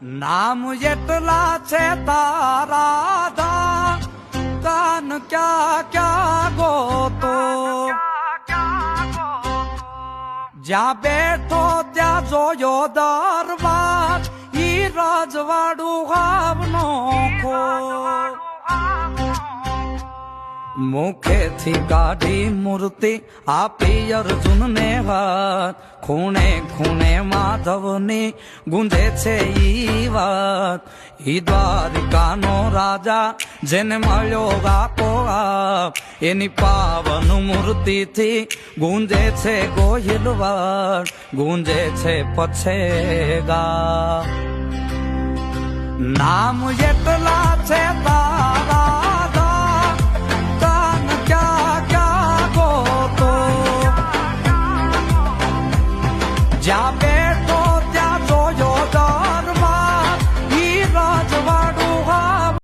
નામ એટલા છે તારા ધા કાન ક્યાં ક્યાં ગોતો જ્યાં બેઠો ત્યાં જોયો દરબાર ઈ રજવાડું હાવનો ખો મુખેથી કાઢી મૂર્તિ આપી અર્જુનને હાથ ખૂણે ખૂણે માધવની ગુંજે છે ઈ વાત ઈ દ્વારિકાનો રાજા જેને મળ્યો ગાકો આપ એની પાવન મૂર્તિથી ગુંજે છે ગોહિલવાડ ગુંજે છે પછેગા નામ એટલા છે